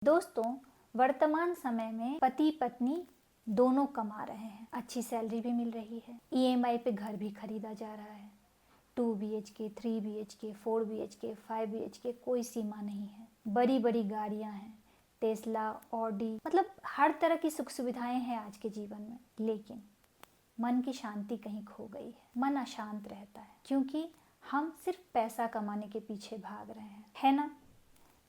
दोस्तों, वर्तमान समय में पति पत्नी दोनों कमा रहे हैं, अच्छी सैलरी भी मिल रही है, ईएमआई पे घर भी खरीदा जा रहा है। 2 BHK, 3 BHK, 4 BHK, 5 BHK, कोई सीमा नहीं है। बड़ी बड़ी गाड़ियां हैं, टेस्ला, ऑडी, मतलब हर तरह की सुख सुविधाएं हैं आज के जीवन में। लेकिन मन की शांति कहीं खो गई है, मन अशांत रहता है क्योंकि हम सिर्फ पैसा कमाने के पीछे भाग रहे हैं, है ना?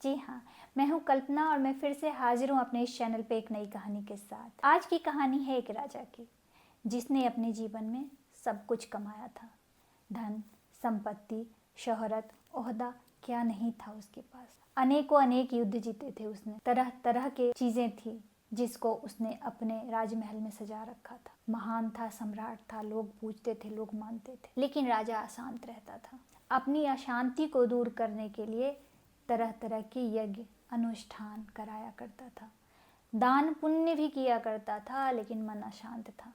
जी हाँ, मैं हूँ कल्पना और मैं फिर से हाजिर हूँ अपने इस चैनल पे एक नई कहानी के साथ। आज की कहानी है एक राजा की, जिसने अपने जीवन में सब कुछ कमाया था। धन, संपत्ति, शोहरत, ओहदा, क्या नहीं था उसके पास। अनेकों अनेक युद्ध जीते थे उसने, तरह तरह के चीजें थी जिसको उसने अपने राजमहल में सजा रखा था। महान था, सम्राट था, लोग पूजते थे, लोग मानते थे। लेकिन राजा अशांत रहता था। अपनी अशांति को दूर करने के लिए तरह तरह के यज्ञ अनुष्ठान कराया करता था, दान पुण्य भी किया करता था, लेकिन मन अशांत था।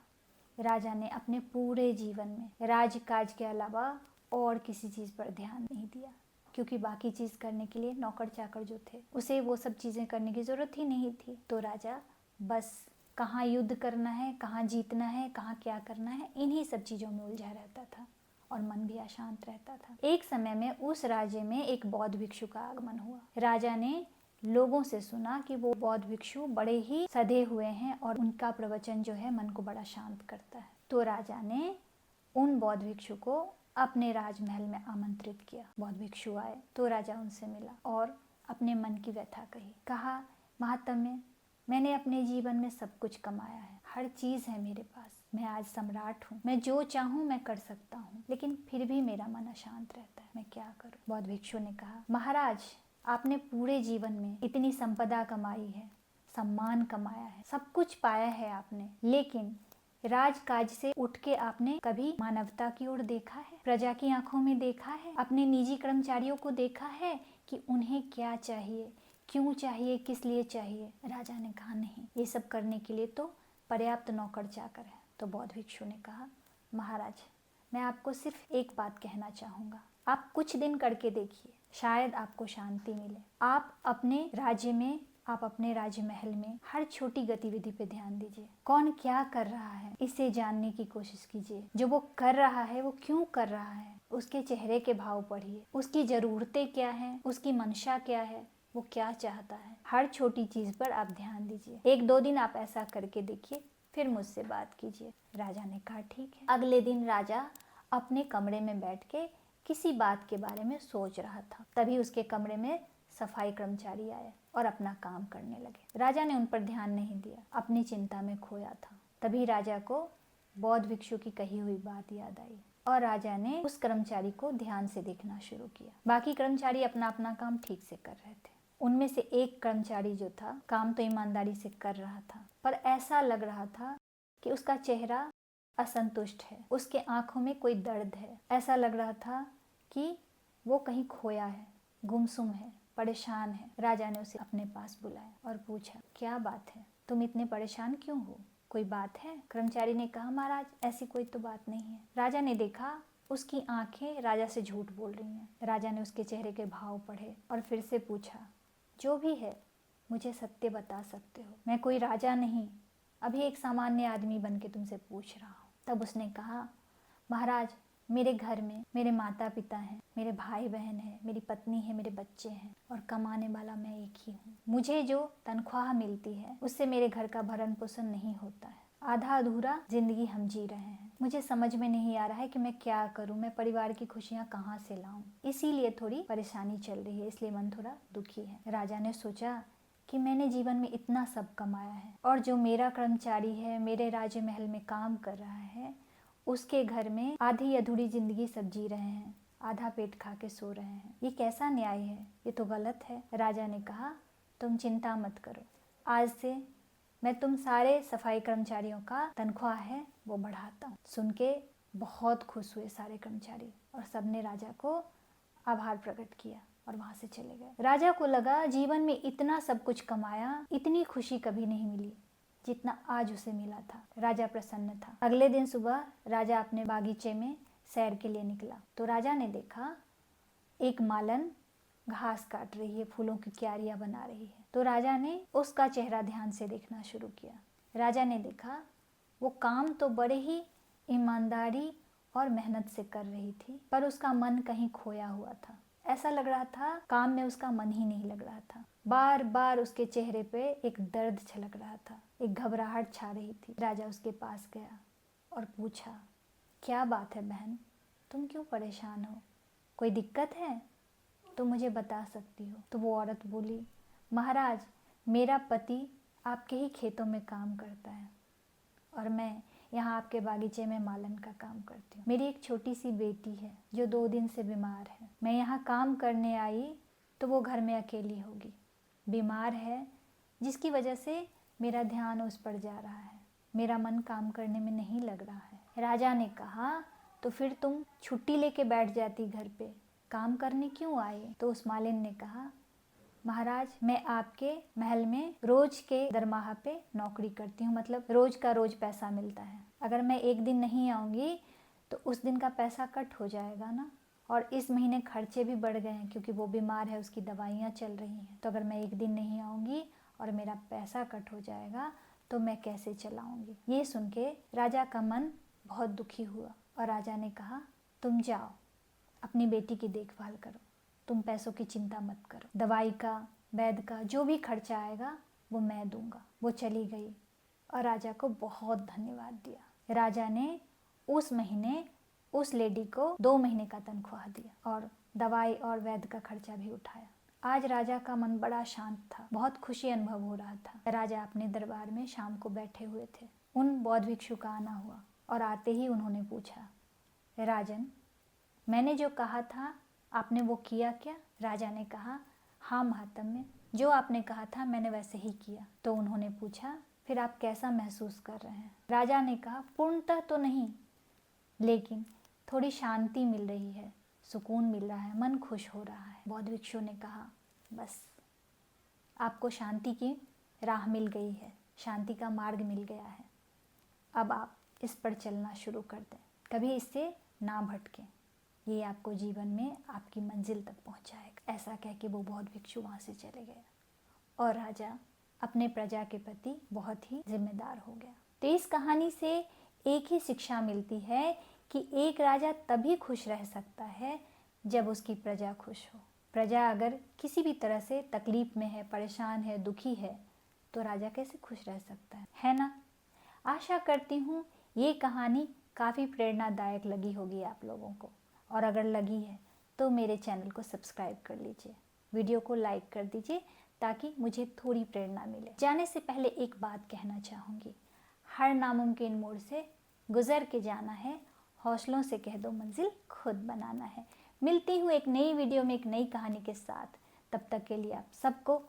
राजा ने अपने पूरे जीवन में राजकाज के अलावा और किसी चीज पर ध्यान नहीं दिया, क्योंकि बाकी चीज करने के लिए नौकर चाकर जो थे, उसे वो सब चीजें करने की जरूरत ही नहीं थी। तो राजा बस कहाँ युद्ध करना है, कहाँ जीतना है, कहाँ क्या करना है, इन्हीं सब चीजों में उलझा रहता था और मन भी अशांत रहता था। एक समय में उस राज्य में एक बौद्ध भिक्षु का आगमन हुआ। राजा ने लोगों से सुना कि वो बौद्ध भिक्षु बड़े ही सधे हुए हैं और उनका प्रवचन जो है मन को बड़ा शांत करता है। तो राजा ने उन बौद्ध भिक्षु को अपने राजमहल में आमंत्रित किया। बौद्ध भिक्षु आए तो राजा उनसे मिला और अपने मन की व्यथा कही। कहा, महात्म्य, मैंने अपने जीवन में सब कुछ कमाया है, हर चीज है मेरे पास, मैं आज सम्राट हूँ, मैं जो चाहूँ मैं कर सकता हूँ, लेकिन फिर भी मेरा मन अशांत रहता है, मैं क्या करूँ? बौद्ध भिक्षु ने कहा, महाराज, आपने पूरे जीवन में इतनी संपदा कमाई है, सम्मान कमाया है, सब कुछ पाया है आपने, लेकिन राजकाज से उठ के आपने कभी मानवता की ओर देखा है? प्रजा की आंखों में देखा है? अपने निजी कर्मचारियों को देखा है कि उन्हें क्या चाहिए, क्यों चाहिए, किस लिए चाहिए? राजा ने कहा, नहीं, ये सब करने के लिए तो पर्याप्त नौकर चाकर है। तो बौद्ध भिक्षु ने कहा, महाराज, मैं आपको सिर्फ एक बात कहना चाहूंगा, आप कुछ दिन करके देखिए, शायद आपको शांति मिले। आप अपने राज्य में, आप अपने राजमहल में हर छोटी गतिविधि पे ध्यान दीजिए। कौन क्या कर रहा है इसे जानने की कोशिश कीजिए। जो वो कर रहा है वो क्यों कर रहा है, उसके चेहरे के भाव पढ़िए, उसकी जरूरतें क्या हैं, उसकी मंशा क्या है, वो क्या चाहता है। हर छोटी चीज पर आप ध्यान दीजिए। 1-2 दिन आप ऐसा करके देखिए, फिर मुझसे बात कीजिए। राजा ने कहा, ठीक है। अगले दिन राजा अपने कमरे में बैठ के किसी बात के बारे में सोच रहा था। तभी उसके कमरे में सफाई कर्मचारी आए और अपना काम करने लगे। राजा ने उन पर ध्यान नहीं दिया, अपनी चिंता में खोया था। तभी राजा को बौद्ध भिक्षु की कही हुई बात याद आई और राजा ने उस कर्मचारी को ध्यान से देखना शुरू किया। बाकी कर्मचारी अपना अपना काम ठीक से कर रहे थे। उनमें से एक कर्मचारी जो था, काम तो ईमानदारी से कर रहा था, पर ऐसा लग रहा था कि उसका चेहरा असंतुष्ट है, उसके आंखों में कोई दर्द है। ऐसा लग रहा था कि वो कहीं खोया है, गुमसुम है, परेशान है। राजा ने उसे अपने पास बुलाया और पूछा, क्या बात है, तुम इतने परेशान क्यों हो, कोई बात है? कर्मचारी ने कहा, महाराज, ऐसी कोई तो बात नहीं है। राजा ने देखा उसकी आंखें राजा से झूठ बोल रही हैं। राजा ने उसके चेहरे के भाव पढ़े और फिर से पूछा, जो भी है मुझे सत्य बता सकते हो? मैं कोई राजा नहीं, अभी एक सामान्य आदमी बन के तुमसे पूछ रहा हूँ। तब उसने कहा, महाराज, मेरे घर में मेरे माता पिता हैं, मेरे भाई बहन हैं, मेरी पत्नी है, मेरे बच्चे हैं और कमाने वाला मैं एक ही हूँ। मुझे जो तनख्वाह मिलती है उससे मेरे घर का भरण पोषण नहीं होता है। आधा अधूरा जिंदगी हम जी रहे हैं। मुझे समझ में नहीं आ रहा है कि मैं क्या करूं, मैं परिवार की खुशियां कहाँ से लाऊं। इसीलिए थोड़ी परेशानी चल रही है, इसलिए मन थोड़ा दुखी है। राजा ने सोचा कि मैंने जीवन में इतना सब कमाया है और जो मेरा कर्मचारी है, मेरे राजमहल में काम कर रहा है, उसके घर में आधी अधूरी जिंदगी सब जी रहे हैं, आधा पेट खा के सो रहे हैं। ये कैसा न्याय है? ये तो गलत है। राजा ने कहा, तुम चिंता मत करो, आज से मैं तुम सारे सफाई कर्मचारियों का तनख्वाह है वो बढ़ाता हूँ। सुन के बहुत खुश हुए सारे कर्मचारी और सबने राजा को आभार प्रकट किया और वहां से चले गए। राजा को लगा जीवन में इतना सब कुछ कमाया, इतनी खुशी कभी नहीं मिली जितना आज उसे मिला था। राजा प्रसन्न था। अगले दिन सुबह राजा अपने बागीचे में सैर के लिए निकला तो राजा ने देखा एक मालन घास काट रही है, फूलों की क्यारियां बना रही है। तो राजा ने उसका चेहरा ध्यान से देखना शुरू किया। राजा ने देखा वो काम तो बड़े ही ईमानदारी और मेहनत से कर रही थी, पर उसका मन कहीं खोया हुआ था। ऐसा लग रहा था काम में उसका मन ही नहीं लग रहा था। बार बार उसके चेहरे पे एक दर्द छलक रहा था, एक घबराहट छा रही थी। राजा उसके पास गया और पूछा, क्या बात है बहन, तुम क्यों परेशान हो? कोई दिक्कत है तो मुझे बता सकती हो। तो वो औरत बोली, महाराज, मेरा पति आपके ही खेतों में काम करता है और मैं यहाँ आपके बागीचे में मालन का काम करती हूँ। मेरी एक छोटी सी बेटी है जो 2 दिन से बीमार है। मैं यहाँ काम करने आई तो वो घर में अकेली होगी, बीमार है, जिसकी वजह से मेरा ध्यान उस पर जा रहा है, मेरा मन काम करने में नहीं लग रहा है। राजा ने कहा, तो फिर तुम छुट्टी लेके बैठ जाती घर पे, काम करने क्यों आए? तो उस मालिन ने कहा, महाराज, मैं आपके महल में रोज के दरमाहा पे नौकरी करती हूँ, मतलब रोज का रोज पैसा मिलता है। अगर मैं एक दिन नहीं आऊँगी तो उस दिन का पैसा कट हो जाएगा ना, और इस महीने खर्चे भी बढ़ गए हैं क्योंकि वो बीमार है, उसकी दवाइयाँ चल रही हैं। तो अगर मैं एक दिन नहीं आऊँगी और मेरा पैसा कट हो जाएगा तो मैं कैसे चलाऊँगी? ये सुन के राजा का मन बहुत दुखी हुआ और राजा ने कहा, तुम जाओ, अपनी बेटी की देखभाल करो, तुम पैसों की चिंता मत करो, दवाई का, वैद्य का जो भी खर्चा आएगा वो मैं दूंगा। वो चली गई और राजा को बहुत धन्यवाद दिया। राजा ने उस महीने उस लेडी को 2 महीने का तनख्वाह दिया और दवाई और वैद्य का खर्चा भी उठाया। आज राजा का मन बड़ा शांत था, बहुत खुशी अनुभव हो रहा था। राजा अपने दरबार में शाम को बैठे हुए थे। उन बौद्ध भिक्षु का आना हुआ और आते ही उन्होंने पूछा, राजन, मैंने जो कहा था आपने वो किया क्या? राजा ने कहा, हाँ महात्म्य, जो आपने कहा था मैंने वैसे ही किया। तो उन्होंने पूछा, फिर आप कैसा महसूस कर रहे हैं? राजा ने कहा, पूर्णतः तो नहीं, लेकिन थोड़ी शांति मिल रही है, सुकून मिल रहा है, मन खुश हो रहा है। बौद्ध भिक्षु ने कहा, बस आपको शांति की राह मिल गई है, शांति का मार्ग मिल गया है, अब आप इस पर चलना शुरू कर दें, कभी इससे ना भटकें, ये आपको जीवन में आपकी मंजिल तक पहुंचाएगा। ऐसा कह के वो बौद्ध भिक्षु वहाँ से चले गए और राजा अपने प्रजा के प्रति बहुत ही जिम्मेदार हो गया। तो इस कहानी से एक ही शिक्षा मिलती है कि एक राजा तभी खुश रह सकता है जब उसकी प्रजा खुश हो। प्रजा अगर किसी भी तरह से तकलीफ में है, परेशान है, दुखी है, तो राजा कैसे खुश रह सकता है ना? आशा करती हूँ ये कहानी काफ़ी प्रेरणादायक लगी होगी आप लोगों को, और अगर लगी है तो मेरे चैनल को सब्सक्राइब कर लीजिए, वीडियो को लाइक कर दीजिए ताकि मुझे थोड़ी प्रेरणा मिले। जाने से पहले एक बात कहना चाहूँगी, हर नामुमकिन मोड़ से गुजर के जाना है, हौसलों से कह दो मंजिल खुद बनाना है। मिलती हूँ एक नई वीडियो में एक नई कहानी के साथ, तब तक के लिए आप सबको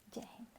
जय हिंद।